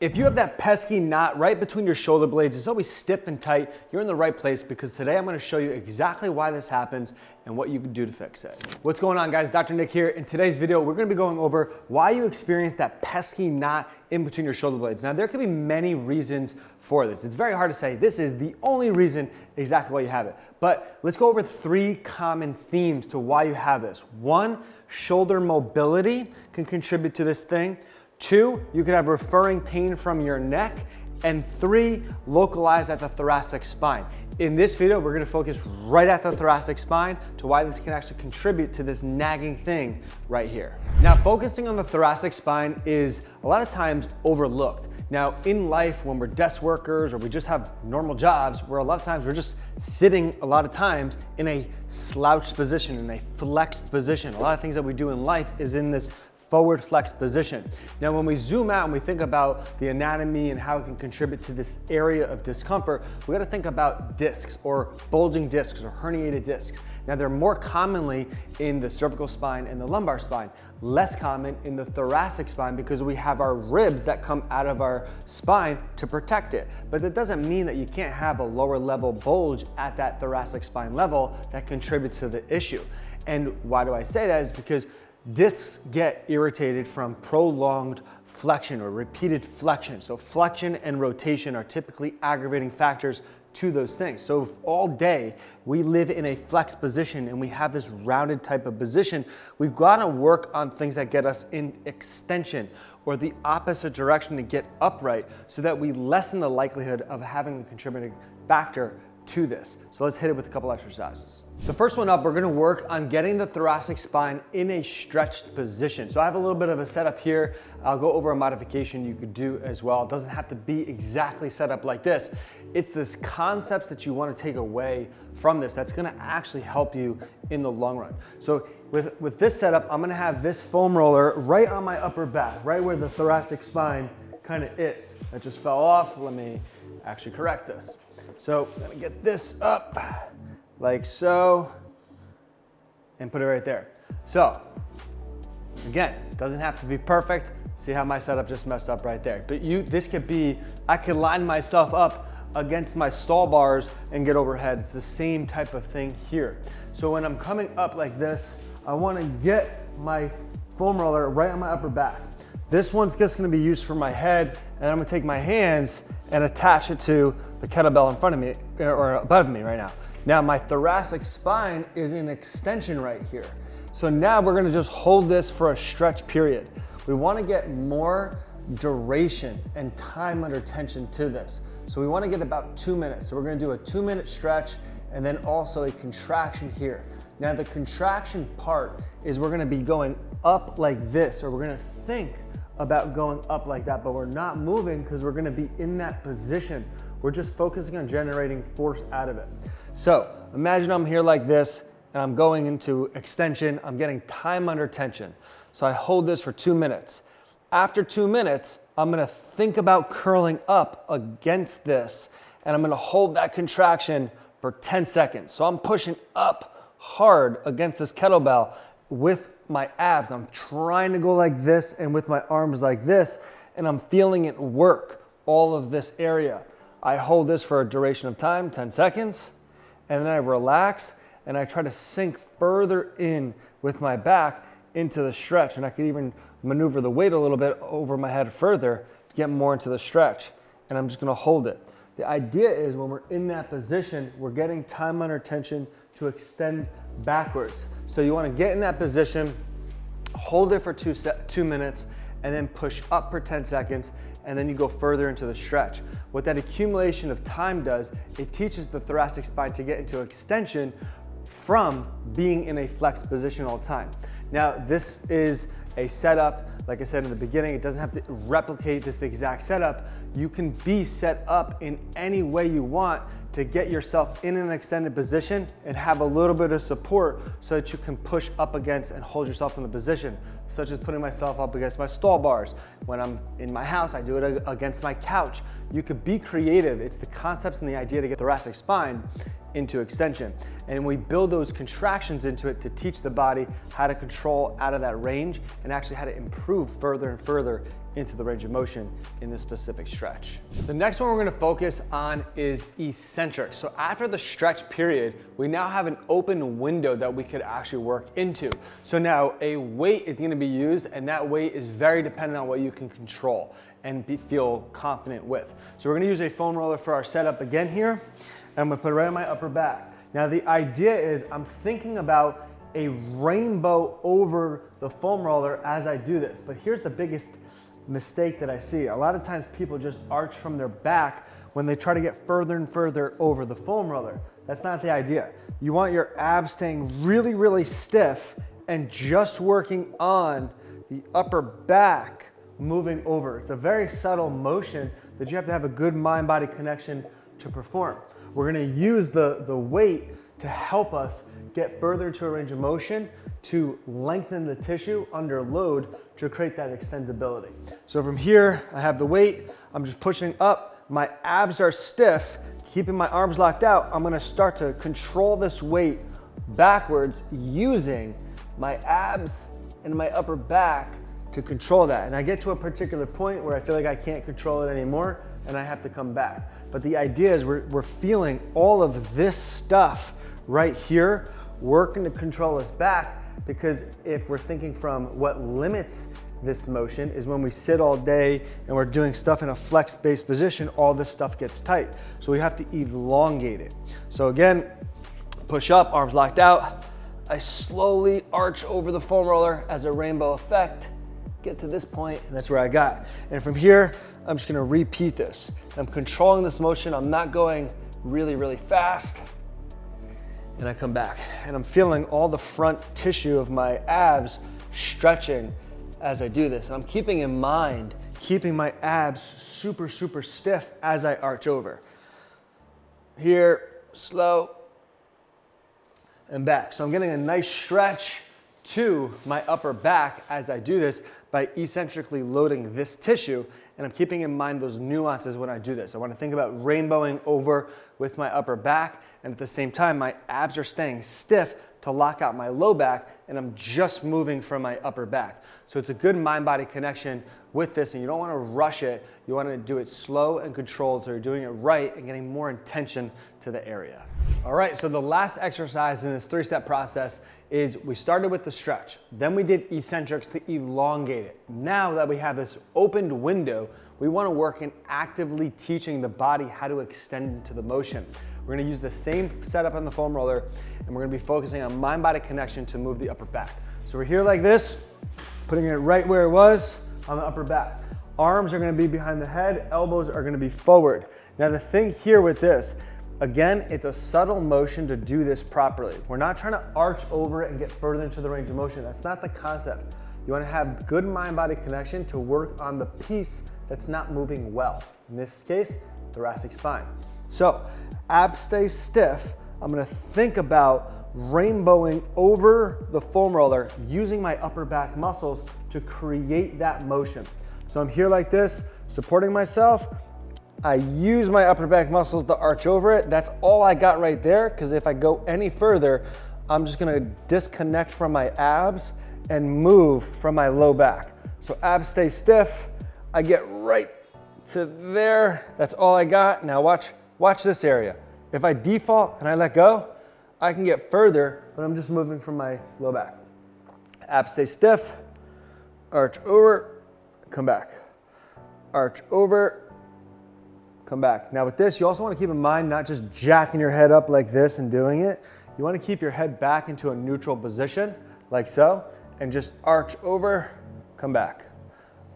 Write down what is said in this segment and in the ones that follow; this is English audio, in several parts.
If you have that pesky knot right between your shoulder blades, it's always stiff and tight, you're in the right place because today I'm gonna show you exactly why this happens and what you can do to fix it. What's going on, guys? Dr. Nick here. In today's video, we're gonna be going over why you experience that pesky knot in between your shoulder blades. Now, there could be many reasons for this. It's very hard to say this is the only reason exactly why you have it. But let's go over 3 common themes to why you have this. 1, shoulder mobility can contribute to this thing. 2, you could have referring pain from your neck. And 3, localized at the thoracic spine. In this video, we're gonna focus right at the thoracic spine to why this can actually contribute to this nagging thing right here. Now, focusing on the thoracic spine is a lot of times overlooked. Now, in life, when we're desk workers or we just have normal jobs, where a lot of times we're just sitting a lot of times in a slouched position, in a flexed position. A lot of things that we do in life is in this forward flex position. Now, when we zoom out and we think about the anatomy and how it can contribute to this area of discomfort, we gotta think about discs or bulging discs or herniated discs. Now, they're more commonly in the cervical spine and the lumbar spine, less common in the thoracic spine because we have our ribs that come out of our spine to protect it. But that doesn't mean that you can't have a lower level bulge at that thoracic spine level that contributes to the issue. And why do I say that? Is because discs get irritated from prolonged flexion or repeated flexion. So flexion and rotation are typically aggravating factors to those things. So if all day we live in a flex position and we have this rounded type of position, we've got to work on things that get us in extension or the opposite direction to get upright so that we lessen the likelihood of having a contributing factor to this. So let's hit it with a couple exercises. The first one up, we're gonna work on getting the thoracic spine in a stretched position. So I have a little bit of a setup here. I'll go over a modification you could do as well. It doesn't have to be exactly set up like this. It's this concepts that you wanna take away from this that's gonna actually help you in the long run. So with this setup, I'm gonna have this foam roller right on my upper back, right where the thoracic spine kind of is. That just fell off. Let me actually correct this. So I'm gonna get this up like so and put it right there. So again, it doesn't have to be perfect. See how my setup just messed up right there. But this could be, I could line myself up against my stall bars and get overhead. It's the same type of thing here. So when I'm coming up like this, I wanna get my foam roller right on my upper back. This one's just gonna be used for my head, and I'm gonna take my hands and attach it to the kettlebell in front of me, or above me right now. Now my thoracic spine is in extension right here. So now we're gonna just hold this for a stretch period. We wanna get more duration and time under tension to this. So we wanna get about 2 minutes. So we're gonna do a 2-minute stretch and then also a contraction here. Now the contraction part is we're gonna be going up like this, or we're gonna think about going up like that, but we're not moving because we're gonna be in that position. We're just focusing on generating force out of it. So imagine I'm here like this and I'm going into extension. I'm getting time under tension. So I hold this for 2 minutes. After 2 minutes, I'm gonna think about curling up against this and I'm gonna hold that contraction for 10 seconds. So I'm pushing up hard against this kettlebell with my abs. I'm trying to go like this and with my arms like this, and I'm feeling it work all of this area. I hold this for a duration of time, 10 seconds, and then I relax and I try to sink further in with my back into the stretch. And I could even maneuver the weight a little bit over my head further to get more into the stretch. And I'm just gonna hold it. The idea is when we're in that position, we're getting time under tension to extend backwards. So you wanna get in that position, hold it for 2 minutes, and then push up for 10 seconds, and then you go further into the stretch. What that accumulation of time does, it teaches the thoracic spine to get into extension from being in a flexed position all the time. Now, this is a setup, like I said in the beginning, it doesn't have to replicate this exact setup. You can be set up in any way you want to get yourself in an extended position and have a little bit of support so that you can push up against and hold yourself in the position, such as putting myself up against my stall bars. When I'm in my house, I do it against my couch. You could be creative. It's the concepts and the idea to get the thoracic spine into extension. And we build those contractions into it to teach the body how to control out of that range and actually how to improve further and further into the range of motion in this specific stretch. The next one we're gonna focus on is eccentric. So after the stretch period, we now have an open window that we could actually work into. So now a weight is gonna be used, and that weight is very dependent on what you can control and feel confident with. So we're gonna use a foam roller for our setup again here, and I'm gonna put it right on my upper back. Now the idea is I'm thinking about a rainbow over the foam roller as I do this, but here's the biggest mistake that I see. A lot of times people just arch from their back when they try to get further and further over the foam roller. That's not the idea. You want your abs staying really, really stiff and just working on the upper back moving over. It's a very subtle motion that you have to have a good mind-body connection to perform. We're gonna use the weight to help us get further into a range of motion, to lengthen the tissue under load to create that extensibility. So from here, I have the weight, I'm just pushing up, my abs are stiff, keeping my arms locked out. I'm gonna start to control this weight backwards using my abs and my upper back to control that. And I get to a particular point where I feel like I can't control it anymore and I have to come back. But the idea is we're feeling all of this stuff right here working to control us back, because if we're thinking from what limits this motion is when we sit all day and we're doing stuff in a flex-based position, all this stuff gets tight. So we have to elongate it. So again, push up, arms locked out. I slowly arch over the foam roller as a rainbow effect, get to this point, and that's where I got. And from here, I'm just gonna repeat this. I'm controlling this motion. I'm not going really, really fast. And I come back, and I'm feeling all the front tissue of my abs stretching as I do this. And I'm keeping in mind, keeping my abs super, super stiff as I arch over. Here, slow, and back. So I'm getting a nice stretch to my upper back as I do this by eccentrically loading this tissue, and I'm keeping in mind those nuances when I do this. I want to think about rainbowing over with my upper back, and at the same time, my abs are staying stiff to lock out my low back, and I'm just moving from my upper back. So it's a good mind-body connection with this, and you don't want to rush it. You want to do it slow and controlled, so you're doing it right and getting more intention to the area. All right, so the last exercise in this 3-step process is we started with the stretch, then we did eccentrics to elongate it. Now that we have this opened window, we want to work in actively teaching the body how to extend into the motion. We're going to use the same setup on the foam roller, and we're going to be focusing on mind-body connection to move the upper back. So we're here like this, putting it right where it was on the upper back. Arms are going to be behind the head, elbows are going to be forward. Now the thing here with this, again, it's a subtle motion to do this properly. We're not trying to arch over it and get further into the range of motion. That's not the concept. You want to have good mind-body connection to work on the piece that's not moving well. In this case, thoracic spine. So abs stay stiff. I'm going to think about rainbowing over the foam roller using my upper back muscles to create that motion. So I'm here like this, supporting myself. I use my upper back muscles to arch over it. That's all I got right there, because if I go any further, I'm just gonna disconnect from my abs and move from my low back. So abs stay stiff. I get right to there. That's all I got. Now watch this area. If I default and I let go, I can get further, but I'm just moving from my low back. Abs stay stiff, arch over, come back. Arch over, come back. Now with this, you also want to keep in mind not just jacking your head up like this and doing it. You want to keep your head back into a neutral position, like so, and just arch over, come back.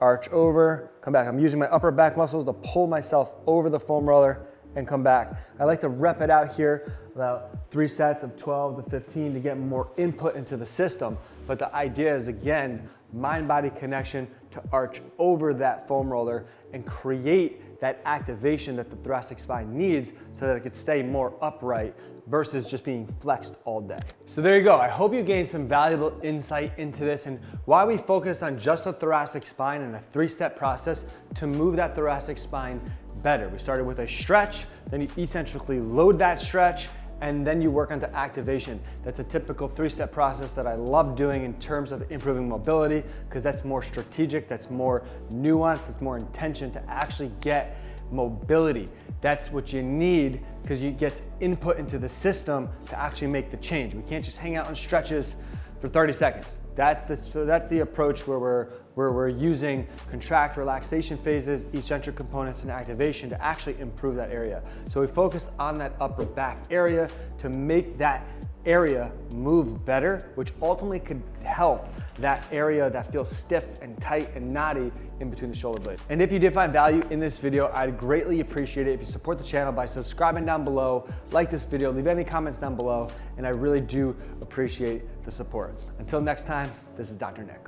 Arch over, come back. I'm using my upper back muscles to pull myself over the foam roller and come back. I like to rep it out here, about 3 sets of 12 to 15 to get more input into the system. But the idea is, again, mind-body connection to arch over that foam roller and create that activation that the thoracic spine needs so that it can stay more upright versus just being flexed all day. So there you go. I hope you gained some valuable insight into this and why we focus on just the thoracic spine and a 3-step process to move that thoracic spine better. We started with a stretch, then you eccentrically load that stretch, and then you work onto activation. That's a typical 3-step process that I love doing in terms of improving mobility, because that's more strategic, that's more nuanced, that's more intention to actually get mobility. That's what you need, because you get input into the system to actually make the change. We can't just hang out on stretches for 30 seconds. That's the approach where we're using contract, relaxation phases, eccentric components, and activation to actually improve that area. So we focus on that upper back area to make that area move better, which ultimately could help that area that feels stiff and tight and knotty in between the shoulder blades. And if you did find value in this video, I'd greatly appreciate it if you support the channel by subscribing down below, like this video, leave any comments down below, and I really do appreciate the support. Until next time, this is Dr. Nick.